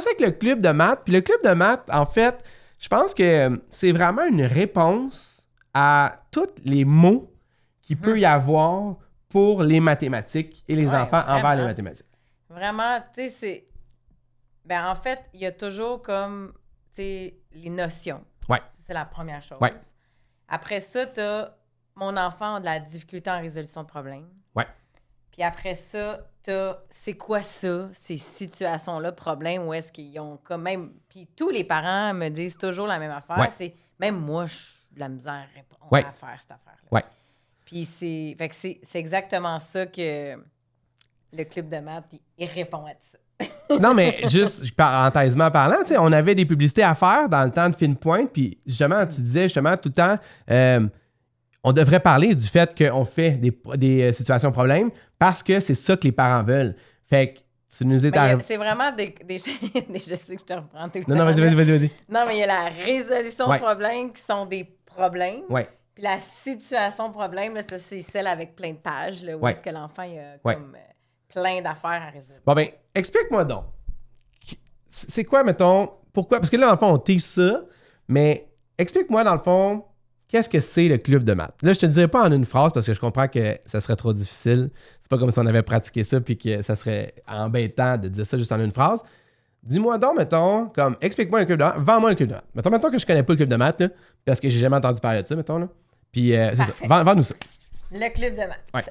commencer avec le club de maths. Puis le club de maths, en fait, je pense que c'est vraiment une réponse à tous les mots qu'il peut y avoir pour les mathématiques et les enfants vraiment. envers les mathématiques. Vraiment, tu sais, c'est... Ben, en fait, il y a toujours comme, tu sais, les notions. Ouais. C'est la première chose. Ouais. Après ça, t'as mon enfant a de la difficulté en résolution de problèmes. Ouais. Puis après ça, t'as c'est quoi ça, ces situations-là de problèmes, où est-ce qu'ils ont quand même... Puis tous les parents me disent toujours la même affaire. Ouais. C'est, même moi, je suis de la misère à répondre Ouais. à faire cette affaire-là. Ouais. Puis c'est... Fait que c'est exactement ça que le club de maths, il répond à ça. Non, mais juste parenthèsement parlant, tu sais, on avait des publicités à faire dans le temps de Fine Pointe, puis justement, tu disais justement tout le temps, on devrait parler du fait qu'on fait des situations problèmes parce que c'est ça que les parents veulent. Fait que tu nous es arrivé. C'est vraiment des je sais que je te reprends tout le temps. Non, vas-y. Non, mais il y a la résolution Ouais. de problèmes qui sont des problèmes. Ouais. Puis la situation problème, là, ça, c'est celle avec plein de pages, là, où Ouais. est-ce que l'enfant il a Ouais. comme plein d'affaires à résoudre. Bon, ben, explique-moi donc. C'est quoi, mettons, pourquoi? Parce que là, dans le fond, on tease ça, mais explique-moi, dans le fond, qu'est-ce que c'est le club de maths? Là, je te le dirai pas en une phrase parce que je comprends que ça serait trop difficile. C'est pas comme si on avait pratiqué ça puis que ça serait embêtant de dire ça juste en une phrase. Dis-moi donc, mettons, comme, explique-moi le club de maths, vends-moi le club de maths. Mettons que je connais pas le club de maths, là, parce que j'ai jamais entendu parler de ça, mettons, là. Puis, c'est ça. Vends-nous ça. Le club de maths. Ouais.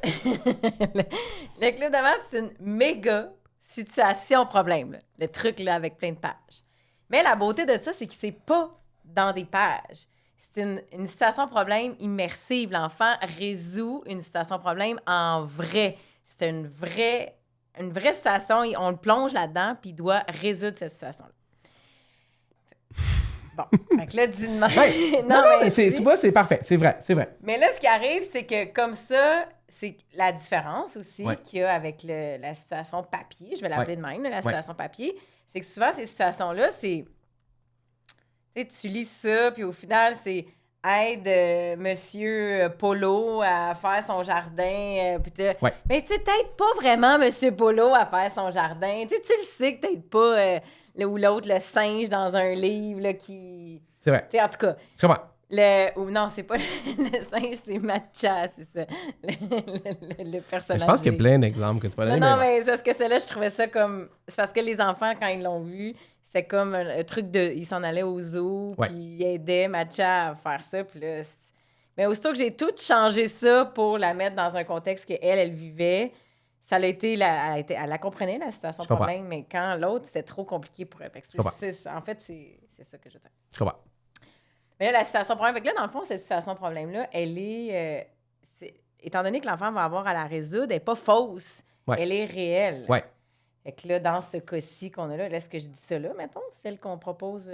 le club de maths, c'est une méga situation problème, là. Le truc là, avec plein de pages. Mais la beauté de ça, c'est que c'est pas dans des pages. C'est une situation problème immersive. L'enfant résout une situation problème en vrai. C'est une vraie situation. On le plonge là-dedans, puis il doit résoudre cette situation-là. Bon, fait que là, dis-moi. Non, mais c'est parfait. C'est vrai. Mais là, ce qui arrive, c'est que comme ça, c'est la différence aussi qu'il y a avec la situation papier. Je vais l'appeler de même, là, la situation papier. C'est que souvent, ces situations-là, c'est... Tu sais, tu lis ça, puis au final, c'est aide Monsieur Polo à faire son jardin. Mais tu sais, t'aides pas vraiment Monsieur Polo à faire son jardin. Tu sais, tu le sais que t'aides pas le ou l'autre, le singe dans un livre là, qui... C'est vrai. Tu sais, en tout cas... Tu comprends? Non, c'est pas le singe, c'est Matcha, c'est ça. Le personnage. Je pense qu'il y a plein d'exemples que tu peux donner. Non, mais c'est parce que celle-là, je trouvais ça comme... C'est parce que les enfants, quand ils l'ont vu, c'était comme un truc de... Ils s'en allaient au zoo, puis ils aidaient Matcha à faire ça, puis là... Mais aussitôt que j'ai tout changé ça pour la mettre dans un contexte qu'elle, elle vivait, ça a été... Elle la comprenait, la situation problème, mais quand l'autre, c'était trop compliqué pour elle. En fait, c'est ça que je veux dire. Je comprends. Mais là, la situation problème, fait que là, dans le fond, cette situation problème-là, elle est, étant donné que l'enfant va avoir à la résoudre, elle n'est pas fausse. Ouais. Elle est réelle. Ouais. Fait que là, dans ce cas-ci qu'on a là, est-ce que je dis ça là, mettons, celle qu'on propose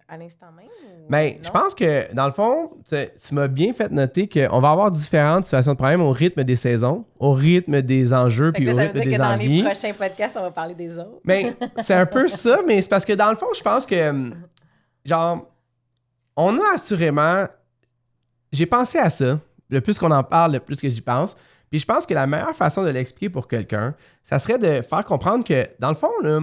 à l'instant même? Bien, je pense que, dans le fond, tu m'as bien fait noter qu'on va avoir différentes situations de problème au rythme des saisons, au rythme des enjeux, puis au rythme des envies. Ça veut dire que dans les prochains podcasts, on va parler des autres. Bien, c'est un peu ça, mais c'est parce que, dans le fond, je pense que, genre... On a assurément... J'ai pensé à ça. Le plus qu'on en parle, le plus que j'y pense. Puis je pense que la meilleure façon de l'expliquer pour quelqu'un, ça serait de faire comprendre que, dans le fond, là,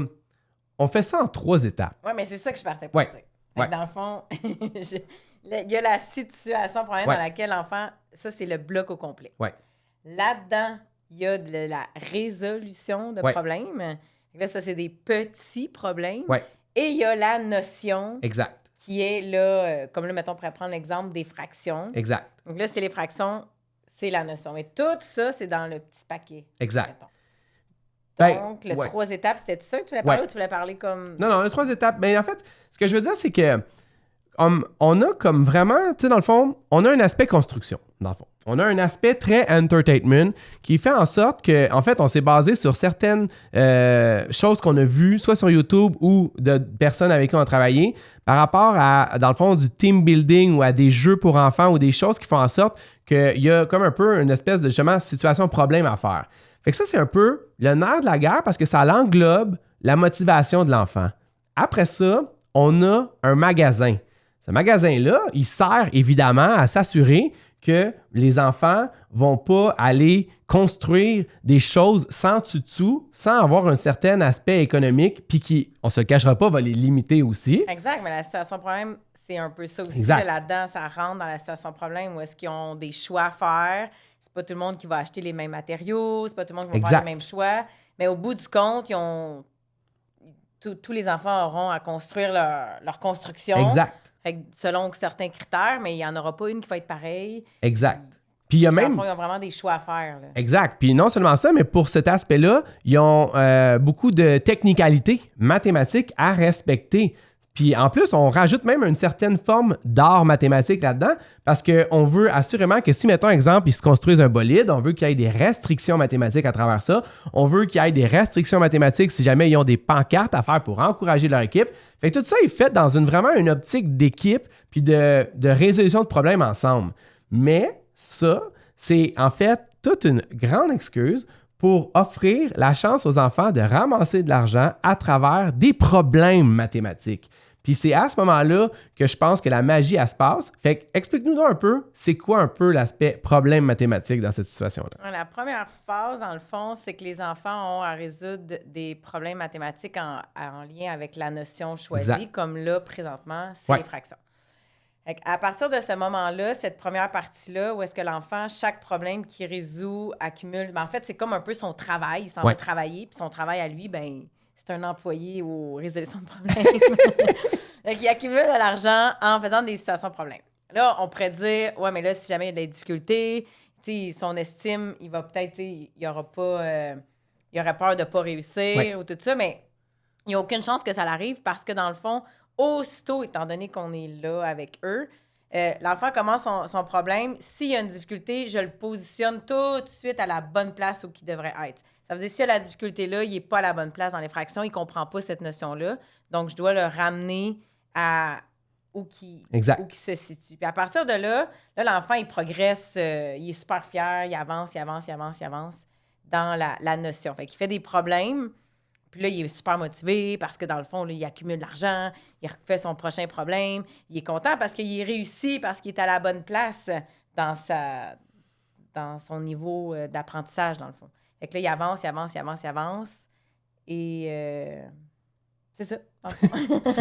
on fait ça en 3 étapes. Oui, mais c'est ça que je partais pour dire. Dans le fond, il y a la situation problème dans laquelle l'enfant... Ça, c'est le bloc au complet. Ouais. Là-dedans, il y a de la résolution de problèmes. Là, ça, c'est des petits problèmes. Ouais. Et il y a la notion... Exact. Qui est là, comme là, mettons, on pourrait prendre l'exemple des fractions. Exact. Donc là, c'est les fractions, c'est la notion. Mais tout ça, c'est dans le petit paquet. Exact. Donc, le 3 étapes, c'était ça que tu voulais parler ou tu voulais parler comme... Non, les 3 étapes. Mais en fait, ce que je veux dire, c'est que on a comme vraiment, tu sais, dans le fond, on a un aspect construction, dans le fond. On a un aspect très entertainment qui fait en sorte que, en fait, on s'est basé sur certaines choses qu'on a vues, soit sur YouTube ou de personnes avec qui on a travaillé, par rapport à, dans le fond, du team building ou à des jeux pour enfants ou des choses qui font en sorte qu'il y a comme un peu une espèce de, justement, situation-problème à faire. Fait que ça, c'est un peu le nerf de la guerre parce que ça englobe la motivation de l'enfant. Après ça, on a un magasin. Ce magasin-là, il sert évidemment à s'assurer que les enfants vont pas aller construire des choses sans tutu, sans avoir un certain aspect économique, puis qui, on se le cachera pas, va les limiter aussi. Exact, mais la situation problème, c'est un peu ça aussi. Là-dedans, ça rentre dans la situation problème où est-ce qu'ils ont des choix à faire. C'est pas tout le monde qui va acheter les mêmes matériaux, c'est pas tout le monde qui va faire les mêmes choix. Mais au bout du compte, tous les enfants auront à construire leur construction. Exact. Selon certains critères, mais il n'y en aura pas une qui va être pareille. Exact. Puis il y a même... Ils ont vraiment des choix à faire. Là. Exact. Puis non seulement ça, mais pour cet aspect-là, ils ont beaucoup de technicalités mathématiques à respecter. Puis en plus, on rajoute même une certaine forme d'art mathématique là-dedans parce qu'on veut assurément que si, mettons exemple, ils se construisent un bolide, on veut qu'il y ait des restrictions mathématiques à travers ça. On veut qu'il y ait des restrictions mathématiques si jamais ils ont des pancartes à faire pour encourager leur équipe. Fait que tout ça est fait dans vraiment une optique d'équipe puis de résolution de problèmes ensemble. Mais ça, c'est en fait toute une grande excuse pour offrir la chance aux enfants de ramasser de l'argent à travers des problèmes mathématiques. Puis c'est à ce moment-là que je pense que la magie, elle se passe. Fait que explique-nous donc un peu, c'est quoi un peu l'aspect problème mathématique dans cette situation-là? La première phase, dans le fond, c'est que les enfants ont à résoudre des problèmes mathématiques en lien avec la notion choisie, exact. Comme là, présentement, c'est les fractions. À partir de ce moment-là, cette première partie-là, où est-ce que l'enfant, chaque problème qu'il résout, accumule... Ben, en fait, c'est comme un peu son travail. Il s'en va travailler, puis son travail à lui, ben c'est un employé aux résolutions de problèmes. Donc, il accumule de l'argent en faisant des situations de problèmes. Là, on pourrait dire, ouais, mais là, si jamais il y a des difficultés, son estime, il va peut-être, il aura pas... il aurait peur de ne pas réussir ou tout ça, mais il n'y a aucune chance que ça l'arrive parce que, dans le fond, aussitôt, étant donné qu'on est là avec eux, l'enfant commence son problème. S'il y a une difficulté, je le positionne tout de suite à la bonne place où il devrait être. Ça veut dire s'il y a la difficulté là, il n'est pas à la bonne place dans les fractions, il ne comprend pas cette notion-là. Donc, je dois le ramener à où il se situe. Puis à partir de là, l'enfant, il progresse, il est super fier, il avance dans la notion. Fait qu'il fait des problèmes. Puis là, il est super motivé parce que, dans le fond, là, il accumule de l'argent, il refait son prochain problème. Il est content parce qu'il réussit, parce qu'il est à la bonne place dans son niveau d'apprentissage, dans le fond. Fait que là, il avance. Et c'est ça.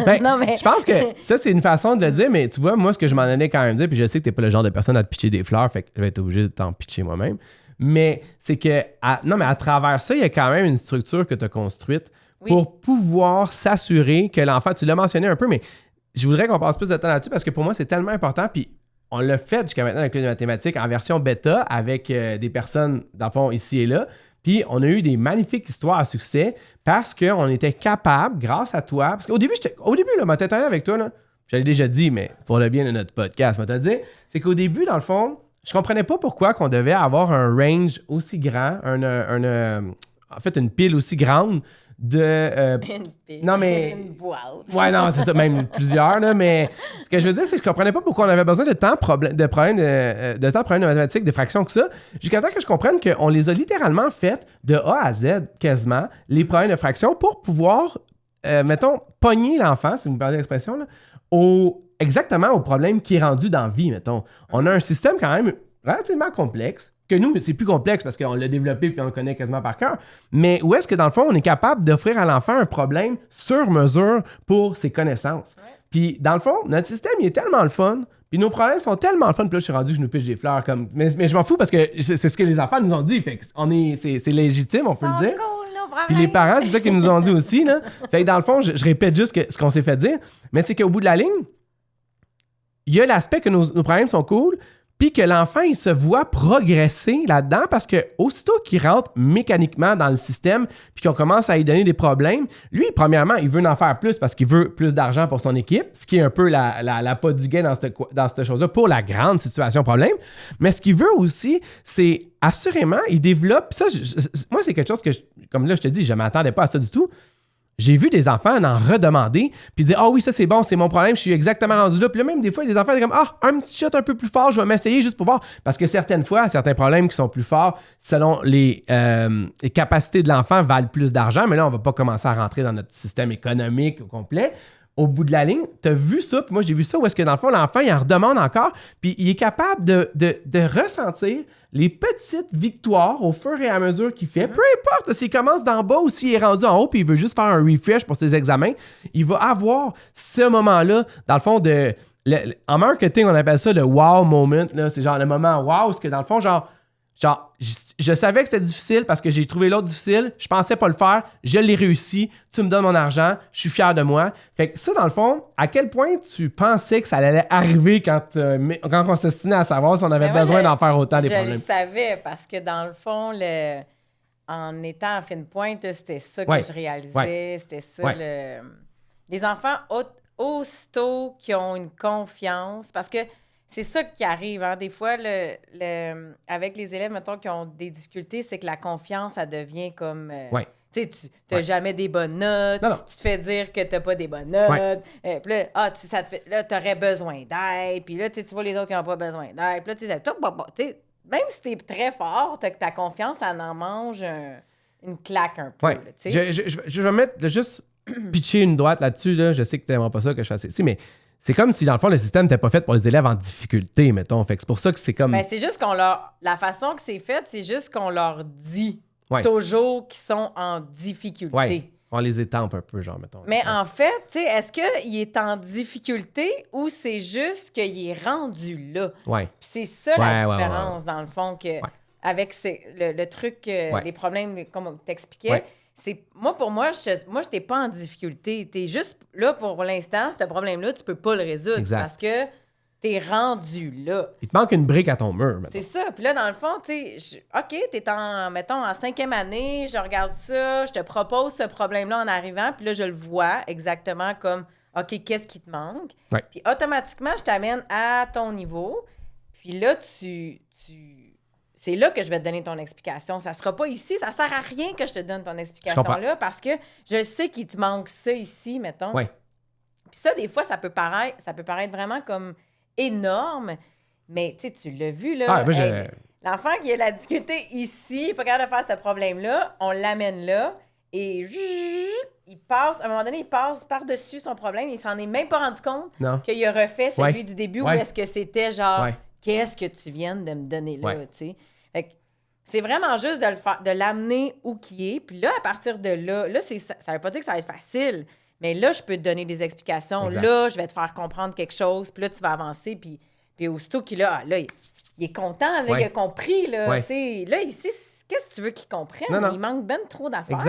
Ben, non, mais... Je pense que ça, c'est une façon de le dire, mais tu vois, moi, ce que je m'en allais quand même dire, puis je sais que t'es pas le genre de personne à te pitcher des fleurs, fait que je vais être obligé de t'en pitcher moi-même. Mais c'est que, à travers ça, il y a quand même une structure que tu as construite pour pouvoir s'assurer que l'enfant, tu l'as mentionné un peu, mais je voudrais qu'on passe plus de temps là-dessus parce que pour moi, c'est tellement important. Puis on l'a fait jusqu'à maintenant avec les mathématiques en version bêta avec des personnes, dans le fond, ici et là. Puis on a eu des magnifiques histoires à succès parce qu'on était capable, grâce à toi, parce qu'au début, là, ma tête avec toi, là, je l'ai déjà dit, mais pour le bien de notre podcast, je vais te dire, c'est qu'au début, dans le fond, je comprenais pas pourquoi qu'on devait avoir un range aussi grand, en fait, une pile aussi grande de... une pile, non, mais... une boîte. Ouais, non, c'est ça, même plusieurs, là, mais ce que je veux dire, c'est que je comprenais pas pourquoi on avait besoin de tant de problèmes de mathématiques, de fractions que ça, jusqu'à temps que je comprenne qu'on les a littéralement fait de A à Z, quasiment, les problèmes de fractions, pour pouvoir, mettons, pogner l'enfant, si vous me parlez l'expression, là, exactement au problème qui est rendu dans la vie, mettons. On a un système quand même relativement complexe, que nous, c'est plus complexe parce qu'on l'a développé puis on le connaît quasiment par cœur, mais où est-ce que, dans le fond, on est capable d'offrir à l'enfant un problème sur mesure pour ses connaissances. Ouais. Puis, dans le fond, notre système, il est tellement le fun, puis nos problèmes sont tellement le fun, puis là, je suis rendu que je nous piche des fleurs, comme... mais je m'en fous parce que c'est ce que les enfants nous ont dit, fait que c'est légitime, on peut le dire. Puis les parents, c'est ça qu'ils nous ont dit aussi, là. Fait que dans le fond, je répète juste ce qu'on s'est fait dire, mais c'est qu'au bout de la ligne, il y a l'aspect que nos problèmes sont cool, puis que l'enfant, il se voit progresser là-dedans parce que aussitôt qu'il rentre mécaniquement dans le système puis qu'on commence à lui donner des problèmes, lui, premièrement, il veut en faire plus parce qu'il veut plus d'argent pour son équipe, ce qui est un peu la pas du gain dans cette chose-là pour la grande situation problème. Mais ce qu'il veut aussi, c'est assurément, il développe... Ça, moi, c'est quelque chose que, comme là, je te dis, je ne m'attendais pas à ça du tout. J'ai vu des enfants en redemander, puis dire « Ah oui, ça c'est bon, c'est mon problème, je suis exactement rendu là. » Puis là, même des fois, il y a des enfants qui disent comme « Ah, un petit shot un peu plus fort, je vais m'essayer juste pour voir. » Parce que certaines fois, certains problèmes qui sont plus forts, selon les capacités de l'enfant, valent plus d'argent. Mais là, on ne va pas commencer à rentrer dans notre système économique au complet. au bout de la ligne, tu as vu ça, puis moi j'ai vu ça, où est-ce que dans le fond, l'enfant, il en redemande encore, puis il est capable de ressentir les petites victoires au fur et à mesure qu'il fait. Peu importe s'il commence d'en bas ou s'il est rendu en haut, puis il veut juste faire un refresh pour ses examens, il va avoir ce moment-là, dans le fond, en marketing, on appelle ça le wow moment, là. C'est genre le moment wow, parce que dans le fond, genre je savais que c'était difficile parce que j'ai trouvé l'autre difficile, je pensais pas le faire, je l'ai réussi, tu me donnes mon argent, je suis fier de moi. Fait que ça, dans le fond, à quel point tu pensais que ça allait arriver quand on s'estimait à savoir si on avait besoin d'en faire autant des problèmes? Je le savais parce que dans le fond, en étant à fine pointe, c'était ça que je réalisais, c'était ça les enfants, aussitôt qui ont une confiance, parce que c'est ça qui arrive, hein. Des fois, avec les élèves, mettons, qui ont des difficultés, c'est que la confiance, ça devient comme... Tu sais, tu n'as jamais des bonnes notes, non. Tu te fais dire que tu n'as pas des bonnes notes, puis là, tu aurais besoin d'aide, puis là, tu vois les autres qui n'ont pas besoin d'aide, puis là, tu sais, même si tu es très fort, ta confiance, ça en mange une claque un peu. Là, je vais mettre juste pitcher une droite là-dessus, là. Je sais que tu n'aimerais pas ça que je fasse ici, mais... C'est comme si, dans le fond, le système n'était pas fait pour les élèves en difficulté, mettons. Fait que c'est pour ça que c'est comme... Ben, c'est juste qu'on leur... La façon que c'est fait, c'est juste qu'on leur dit toujours qu'ils sont en difficulté. Ouais. On les étampe un peu, genre, mettons. Mais en fait, tu sais, est-ce qu'il est en difficulté ou c'est juste qu'il est rendu là? Ouais. C'est ça la différence, dans le fond, que avec le truc, les problèmes, comme on t'expliquait... Pour moi, je t'ai pas en difficulté. T'es juste là pour l'instant, ce problème-là, tu peux pas le résoudre parce que t'es rendu là. Il te manque une brique à ton mur, mettons. C'est ça. Puis là, dans le fond, tu sais, OK, t'es en 5e année, je regarde ça, je te propose ce problème-là en arrivant, puis là, je le vois exactement comme, OK, qu'est-ce qui te manque? Ouais. Puis automatiquement, je t'amène à ton niveau. Puis là, c'est là que je vais te donner ton explication. Ça sera pas ici. Ça sert à rien que je te donne ton explication-là parce que je sais qu'il te manque ça ici, mettons. Oui. Puis ça, des fois, ça peut paraître vraiment comme énorme, mais tu l'as vu, là. L'enfant qui a de la difficulté ici, pas capable de faire ce problème-là, on l'amène là et il passe, à un moment donné, il passe par-dessus son problème. Il s'en est même pas rendu compte qu'il a refait celui du début où est-ce que c'était genre... Qu'est-ce que tu viens de me donner là, tu sais? Fait que c'est vraiment juste de l'amener où qui est. Puis là, à partir de là, ça veut pas dire que ça va être facile, mais là, je peux te donner des explications. Exact. Là, je vais te faire comprendre quelque chose. Puis là, tu vas avancer. Puis aussitôt qu'il a... Là, il est content, là, il a compris, là, tu sais. Là, ici, qu'est-ce que tu veux qu'il comprenne? Non. Il manque ben trop d'affaires,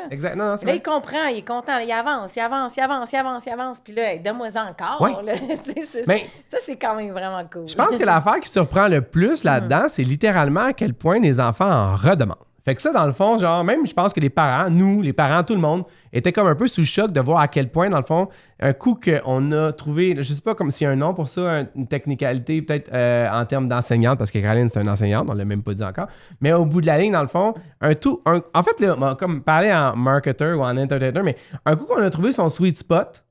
Exact. Non, c'est là, vrai. il comprend, il est content, il avance. Puis là, donne-moi-en encore, là. Ça, c'est quand même vraiment cool. Je pense que l'affaire qui surprend le plus là-dedans, c'est littéralement à quel point les enfants en redemandent. Fait que ça, dans le fond, genre, même je pense que les parents, nous, les parents, tout le monde, étaient comme un peu sous le choc de voir à quel point, dans le fond, un coup qu'on a trouvé, je sais pas comme s'il y a un nom pour ça, une technicalité peut-être en termes d'enseignante, parce que Caroline, c'est une enseignante, on l'a même pas dit encore, mais au bout de la ligne, dans le fond, en fait, là, comme parler en marketer ou en entertainer, mais un coup qu'on a trouvé son sweet spot,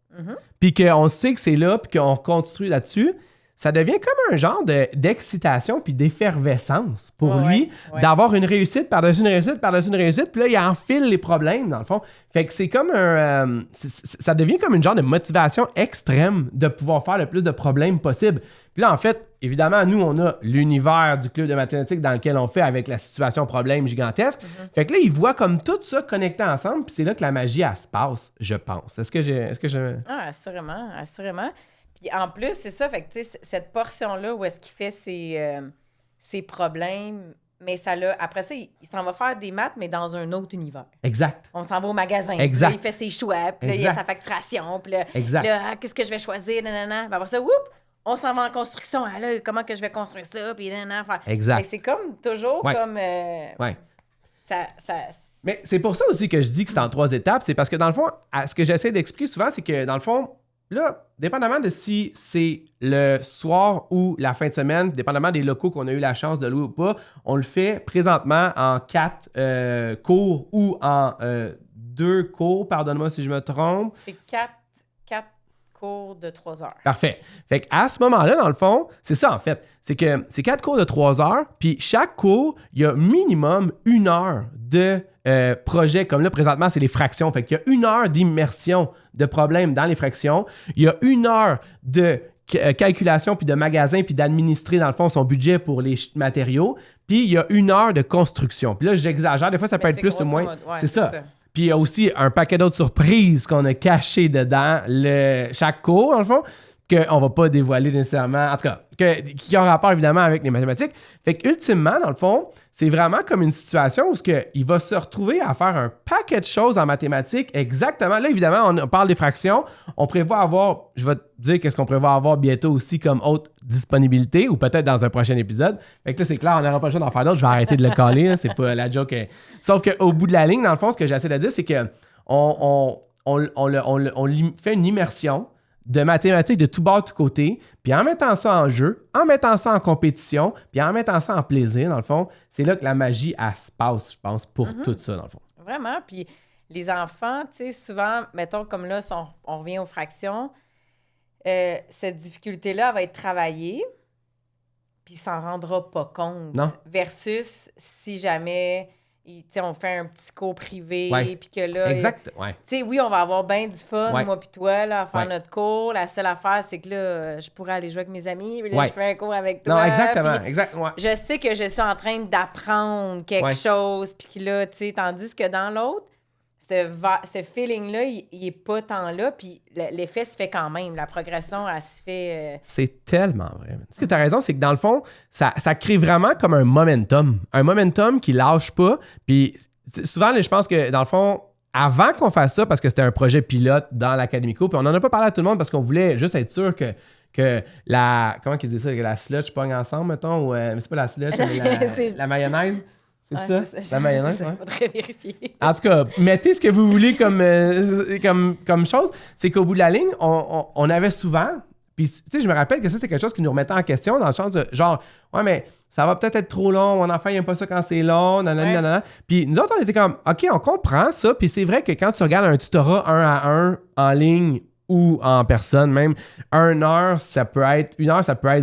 puis qu'on sait que c'est là, puis qu'on construit là-dessus, ça devient comme un genre d'excitation puis d'effervescence pour lui d'avoir une réussite par-dessus une réussite par-dessus une réussite. Puis là, il enfile les problèmes, dans le fond. Fait que c'est comme ça devient comme une genre de motivation extrême de pouvoir faire le plus de problèmes possible. Puis là, en fait, évidemment, nous, on a l'univers du club de mathématiques dans lequel on fait avec la situation problème gigantesque. Fait que là, il voit comme tout ça connecté ensemble. Puis c'est là que la magie, elle se passe, je pense. Est-ce que je... Ah, assurément. Puis en plus, c'est ça, fait que tu sais, cette portion-là où est-ce qu'il fait ses problèmes, mais ça l'a... Après ça, il s'en va faire des maths, mais dans un autre univers. Exact. On s'en va au magasin. Exact. Là, il fait ses choix, puis là, il y a sa facturation, puis là, qu'est-ce que je vais choisir, nanana. Puis après ça, on s'en va en construction. Ah, là, comment que je vais construire ça, puis nanana. Exact. Mais c'est comme, toujours comme... Ça... Mais c'est pour ça aussi que je dis que c'est en 3 étapes. C'est parce que, dans le fond, ce que j'essaie d'expliquer souvent, c'est que, dans le fond, là, dépendamment de si c'est le soir ou la fin de semaine, dépendamment des locaux qu'on a eu la chance de louer ou pas, on le fait présentement en 4 cours ou en 2 cours, pardonne-moi si je me trompe. C'est 4 cours de 3 heures. Parfait. Fait qu'à ce moment-là, dans le fond, c'est ça en fait. C'est que c'est 4 cours de 3 heures, puis chaque cours, il y a minimum 1 heure de projets, comme là, présentement, c'est les fractions. Fait qu'il y a 1 heure d'immersion de problèmes dans les fractions. Il y a 1 heure de calculation, puis de magasin, puis d'administrer, dans le fond, son budget pour les matériaux. Puis il y a 1 heure de construction. Puis là, j'exagère. Des fois, ça peut être plus ou moins. Ouais, c'est ça. Puis il y a aussi un paquet d'autres surprises qu'on a cachées dedans chaque cours, dans le fond, qu'on va pas dévoiler nécessairement, en tout cas, qui ont rapport évidemment avec les mathématiques. Fait qu'ultimement, dans le fond, c'est vraiment comme une situation où il va se retrouver à faire un paquet de choses en mathématiques exactement. Là, évidemment, on parle des fractions. On prévoit avoir, je vais te dire qu'est-ce qu'on prévoit avoir bientôt aussi comme autre disponibilité ou peut-être dans un prochain épisode. Fait que là, c'est clair, on n'aura pas le choix d'en faire d'autres. Je vais arrêter de le caler. Là, c'est pas la joke. Sauf qu'au bout de la ligne, dans le fond, ce que j'essaie de dire, c'est que on fait une immersion de mathématiques de tout bas, de tout côté, puis en mettant ça en jeu, en mettant ça en compétition, puis en mettant ça en plaisir, dans le fond, c'est là que la magie, elle se passe, je pense, pour tout ça, dans le fond. Vraiment, puis les enfants, tu sais, souvent, mettons, comme là, si on revient aux fractions, cette difficulté-là, elle va être travaillée, puis il s'en rendra pas compte. Non. Versus si jamais... on fait un petit cours privé, puis que là... Exact, ouais. Tu sais, oui, on va avoir bien du fun, moi puis toi, là, à faire Ouais. notre cours. La seule affaire, c'est que là, je pourrais aller jouer avec mes amis, puis là, Ouais. je fais un cours avec toi. Non, exactement, puis exact, ouais. je sais que je suis en train d'apprendre quelque chose, puis que là, tu sais, tandis que dans l'autre, ce feeling-là, il est pas tant là, puis l'effet se fait quand même. La progression, elle se fait... C'est tellement vrai. Ce que tu as raison, c'est que dans le fond, ça crée vraiment comme un momentum. Un momentum qui lâche pas. Puis souvent, là, je pense que dans le fond, avant qu'on fasse ça, parce que c'était un projet pilote dans l'Académico, puis on n'en a pas parlé à tout le monde parce qu'on voulait juste être sûr que la... Comment qu'ils disent ça? Que la sludge pogne ensemble, mettons? Ou, mais c'est pas la sludge, mais la mayonnaise. C'est ça? La mayonnaise, c'est ça, faudrait vérifier. En tout cas, mettez ce que vous voulez comme chose. C'est qu'au bout de la ligne, on avait souvent... Puis, tu sais, je me rappelle que ça, c'est quelque chose qui nous remettait en question dans le sens de genre, ouais, mais ça va peut-être être trop long, mon enfant, il n'aime pas ça quand c'est long, nanana. Puis, nous autres, on était comme, OK, on comprend ça. Puis, c'est vrai que quand tu regardes un tutorat 1 à 1 en ligne ou en personne, même 1 heure, ça peut être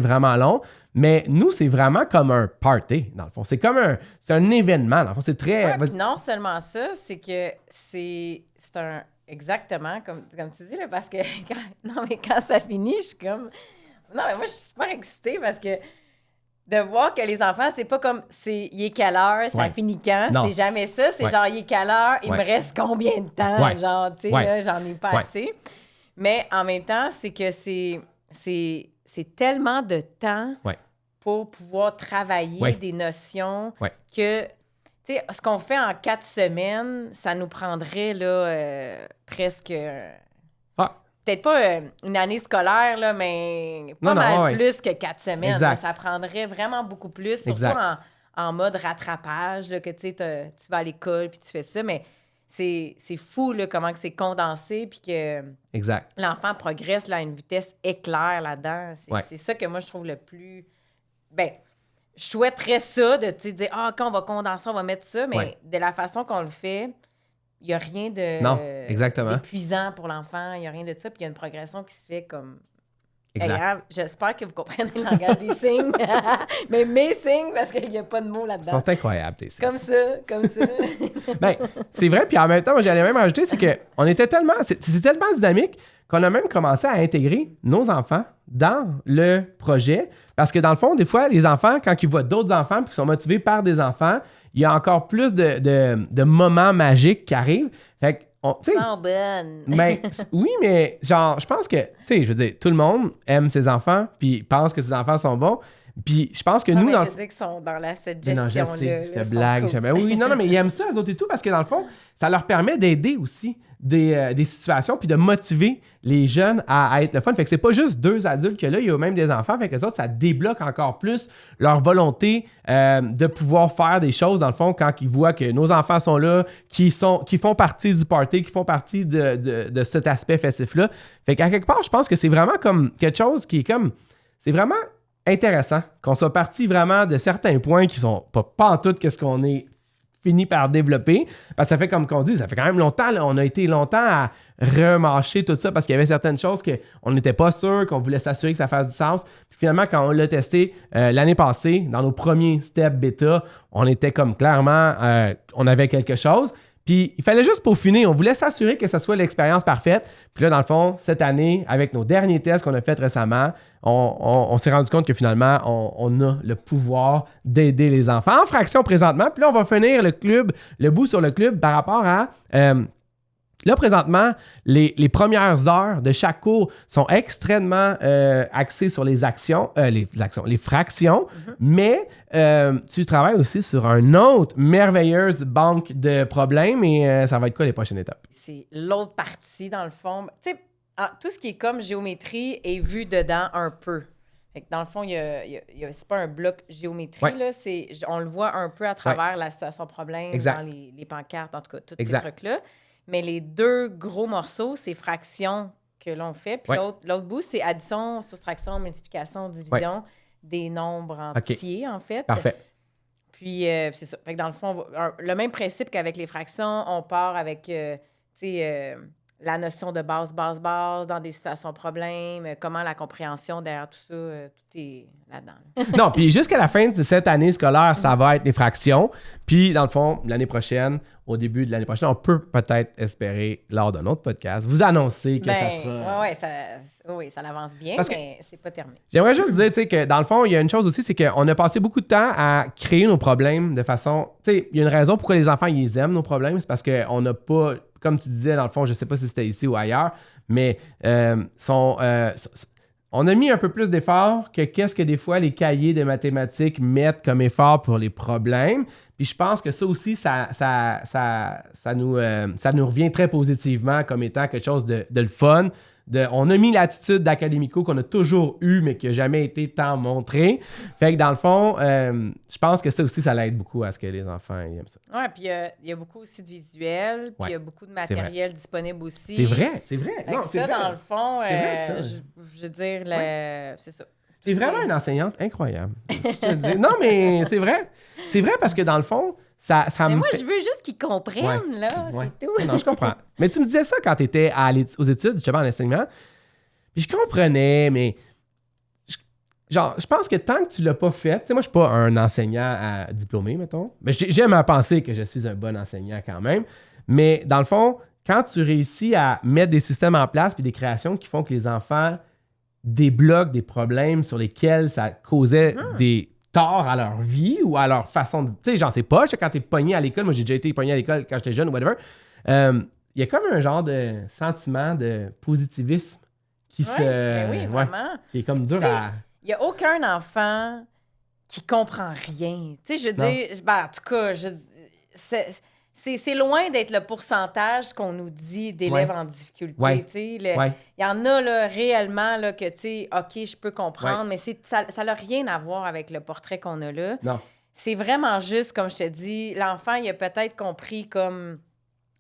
vraiment long. Mais nous, c'est vraiment comme un party, dans le fond. C'est un événement, dans le fond. C'est très... Ouais, non seulement ça, c'est que c'est un... Exactement, comme tu dis, là, parce que quand ça finit, je suis comme... Non, mais moi, je suis super excitée parce que de voir que les enfants, c'est pas comme il est quelle heure, ça finit quand, c'est jamais ça. C'est genre, il est quelle heure, il me reste combien de temps, genre, tu sais, là, j'en ai pas assez. Mais en même temps, c'est que c'est tellement de temps pour pouvoir travailler des notions que... Tu sais, ce qu'on fait en 4 semaines, ça nous prendrait là, presque... Peut-être pas une année scolaire, là, mais pas mal plus que 4 semaines. Là, ça prendrait vraiment beaucoup plus, surtout en mode rattrapage, là, que tu vas à l'école puis tu fais ça. Mais c'est fou là, comment que c'est condensé puis que l'enfant progresse là, à une vitesse éclair là-dedans. C'est ça que moi, je trouve le plus... Je souhaiterais ça, de dire, quand on va condenser, on va mettre ça, mais de la façon qu'on le fait, il n'y a rien d'épuisant pour l'enfant, il n'y a rien de ça, puis il y a une progression qui se fait comme... J'espère que vous comprenez le langage des signes, mais mes signes, parce qu'il n'y a pas de mots là-dedans. Ils sont incroyables, tes signes. Comme ça. C'est vrai, puis en même temps, moi, j'allais même rajouter, c'est que c'est tellement dynamique qu'on a même commencé à intégrer nos enfants dans le projet. Parce que dans le fond, des fois, les enfants, quand ils voient d'autres enfants puis qu'ils sont motivés par des enfants, il y a encore plus de moments magiques qui arrivent. Fait que, sont bonnes. Mais, oui, mais genre, je pense que, tu sais, je veux dire, tout le monde aime ses enfants puis pense que ses enfants sont bons. Puis je pense que nous... Mais je dis qu'ils sont dans cette gestion-là. Non, je sais, je te blague. Oui, non, mais ils aiment ça, eux autres et tout, parce que dans le fond, ça leur permet d'aider aussi des situations puis de motiver les jeunes à être le fun. Fait que c'est pas juste 2 adultes que là, il y a même des enfants. Fait que les autres, ça débloque encore plus leur volonté de pouvoir faire des choses, dans le fond, quand ils voient que nos enfants sont là, qui font partie du party, qui font partie de cet aspect festif-là. Fait qu'à quelque part, je pense que c'est vraiment comme quelque chose qui est comme... C'est vraiment intéressant qu'on soit parti vraiment de certains points qui sont pas en tout qu'est-ce qu'on est fini par développer. Parce que ça fait comme qu'on dit, ça fait quand même longtemps, là, on a été longtemps à remâcher tout ça parce qu'il y avait certaines choses qu'on n'était pas sûr, qu'on voulait s'assurer que ça fasse du sens. Puis finalement, quand on l'a testé l'année passée, dans nos premiers steps bêta, on était comme clairement, on avait quelque chose. Puis il fallait juste peaufiner. On voulait s'assurer que ça soit l'expérience parfaite. Puis là, dans le fond, cette année, avec nos derniers tests qu'on a fait récemment, on s'est rendu compte que finalement, on a le pouvoir d'aider les enfants en fraction présentement. Puis là, on va finir le bout sur le club par rapport à... là, présentement, les premières heures de chaque cours sont extrêmement axées sur les fractions, mais tu travailles aussi sur une autre merveilleuse banque de problèmes et ça va être quoi les prochaines étapes? C'est l'autre partie, dans le fond. Tu sais, tout ce qui est comme géométrie est vu dedans un peu. Fait que dans le fond, c'est pas un bloc géométrie, là, on le voit un peu à travers la situation problème, dans les pancartes, en tout cas, tous ces trucs-là. Mais les deux gros morceaux, c'est fractions que l'on fait. Puis l'autre bout, c'est addition, soustraction, multiplication, division des nombres entiers, en fait. Parfait. Puis, c'est ça. Fait que dans le fond, le même principe qu'avec les fractions, on part avec, la notion de base, dans des situations problèmes, comment la compréhension derrière tout ça, tout est là-dedans. Non, puis jusqu'à la fin de cette année scolaire, ça va être les fractions. Puis, dans le fond, l'année prochaine, au début de l'année prochaine, on peut peut-être espérer, lors d'un autre podcast, vous annoncer que ça sera... Oui, ça avance bien, mais c'est pas terminé. J'aimerais juste dire, tu sais, que dans le fond, il y a une chose aussi, c'est qu'on a passé beaucoup de temps à créer nos problèmes de façon... Tu sais, il y a une raison pourquoi les enfants, ils aiment nos problèmes, c'est parce qu'on n'a pas... Comme tu disais, dans le fond, je ne sais pas si c'était ici ou ailleurs, mais on a mis un peu plus d'efforts que qu'est-ce que des fois les cahiers de mathématiques mettent comme effort pour les problèmes. Puis je pense que ça aussi, ça nous revient très positivement comme étant quelque chose de le fun. On a mis l'attitude d'académico qu'on a toujours eue, mais qui n'a jamais été tant montrée. Fait que dans le fond, je pense que ça aussi, ça l'aide beaucoup à ce que les enfants aiment ça. Oui, puis il y a beaucoup aussi de visuels, puis il y a beaucoup de matériel disponible aussi. C'est vrai. Non, c'est ça, vrai. Dans le fond, vrai, ça. Je veux dire, c'est ça. C'est vraiment une enseignante incroyable. Je te le dis. Non, mais c'est vrai. C'est vrai parce que dans le fond, ça mais me moi, fait... je veux juste qu'ils comprennent, là, c'est tout. Non, je comprends. Mais tu me disais ça quand tu étais aux études, justement, en enseignement. Puis je comprenais, mais... je pense que tant que tu l'as pas fait... Tu sais, moi, je suis pas un enseignant diplômé, mettons. Mais j'aime à penser que je suis un bon enseignant quand même. Mais dans le fond, quand tu réussis à mettre des systèmes en place puis des créations qui font que les enfants débloquent des problèmes sur lesquels ça causait des torts à leur vie ou à leur façon de... Tu sais, genre, c'est poche quand t'es pogné à l'école. Moi, j'ai déjà été pogné à l'école quand j'étais jeune ou whatever. Il y a comme un genre de sentiment de positivisme qui vraiment. qui est comme dur à... Il n'y a aucun enfant qui comprend rien. Tu sais, je veux dire... Ben, en tout cas, c'est loin d'être le pourcentage qu'on nous dit d'élèves en difficulté. Il y en a là, réellement là, que, tu sais, OK, je peux comprendre, mais ça n'a rien à voir avec le portrait qu'on a là. Non. C'est vraiment juste, comme je te dis, l'enfant, il a peut-être compris comme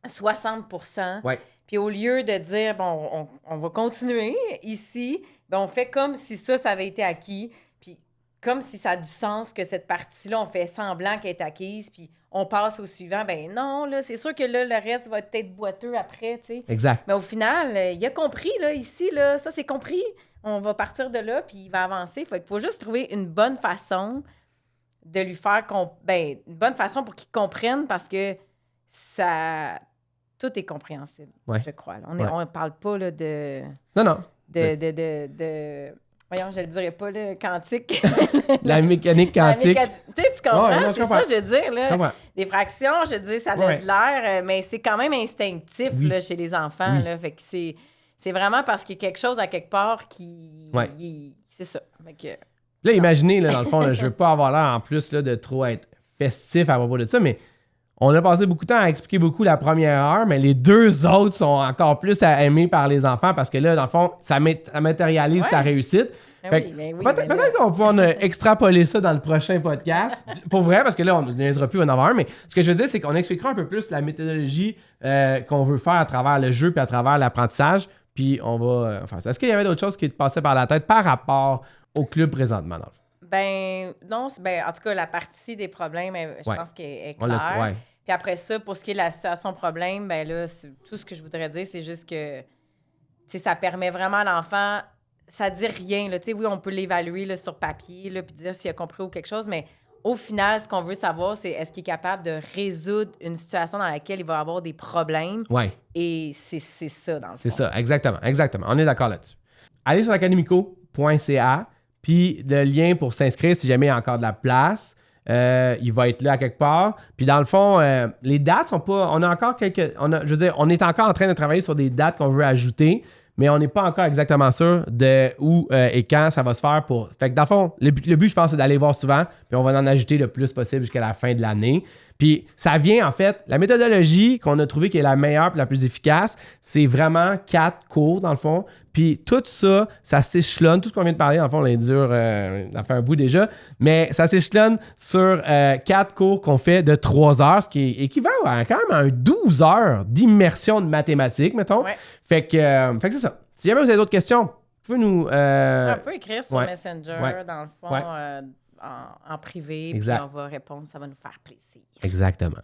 60%. Puis au lieu de dire, bon, on va continuer ici, ben, on fait comme si ça avait été acquis. Puis comme si ça a du sens que cette partie-là, on fait semblant qu'elle est acquise, puis on passe au suivant. Ben non, là, c'est sûr que là, le reste va être boiteux après, tu sais. Exact. Mais au final, il a compris, là, ici, là, ça, c'est compris. On va partir de là, puis il va avancer. Il faut juste trouver une bonne façon de lui faire... une bonne façon pour qu'il comprenne, parce que ça... Tout est compréhensible, je crois. Là. On ne parle pas là, de... Non. Voyons, je le dirais pas, le quantique. La mécanique quantique. Tu sais, tu comprends? Non, c'est ça, je veux dire. Là. Des fractions, je veux dire, ça a de l'air, mais c'est quand même instinctif là, chez les enfants. Là, fait que c'est vraiment parce qu'il y a quelque chose à quelque part qui... c'est ça. Fait que... Là, imaginez, là, dans le fond, là, je veux pas avoir l'air en plus là, de trop être festif à propos de ça, mais on a passé beaucoup de temps à expliquer beaucoup la première heure, mais les deux autres sont encore plus aimés par les enfants parce que là, dans le fond, ça matérialise sa réussite. Peut-être qu'on va extrapoler ça dans le prochain podcast. Pour vrai, parce que là, on ne niaisera plus, on va en avoir un. Mais ce que je veux dire, c'est qu'on expliquera un peu plus la méthodologie qu'on veut faire à travers le jeu puis à travers l'apprentissage. Puis on va faire ça. Est-ce qu'il y avait d'autres choses qui te passaient par la tête par rapport au club présentement, dans le fond? Non, en tout cas, la partie des problèmes, je pense qu'elle est claire. Puis après ça, pour ce qui est de la situation problème, là, tout ce que je voudrais dire, c'est juste que, ça permet vraiment à l'enfant, ça dit rien, là, oui, on peut l'évaluer là, sur papier, là, puis dire s'il a compris ou quelque chose, mais au final, ce qu'on veut savoir, c'est est-ce qu'il est capable de résoudre une situation dans laquelle il va avoir des problèmes. Ouais. Et c'est ça, dans le fond. C'est ça, exactement. On est d'accord là-dessus. Allez sur academico.ca, puis le lien pour s'inscrire si jamais il y a encore de la place. Il va être là à quelque part. Puis dans le fond, les dates sont pas... On a encore on est encore en train de travailler sur des dates qu'on veut ajouter, mais on n'est pas encore exactement sûr de où et quand ça va se faire pour... Fait que dans le fond, le but, je pense, c'est d'aller voir souvent, puis on va en ajouter le plus possible jusqu'à la fin de l'année. Puis ça vient, en fait, la méthodologie qu'on a trouvée qui est la meilleure et la plus efficace, c'est vraiment 4 cours, dans le fond. Puis tout ça, ça s'échelonne. Tout ce qu'on vient de parler, dans le fond, on est dur, on a fait un bout déjà, mais ça s'échelonne sur 4 cours qu'on fait de 3 heures, ce qui est équivaut à quand même un 12 heures d'immersion de mathématiques, mettons. Ouais. Fait que c'est ça. Si jamais vous avez d'autres questions, vous pouvez nous... On peut écrire sur Messenger, dans le fond, en privé, exact. puis on va répondre. Ça va nous faire plaisir. Exactement.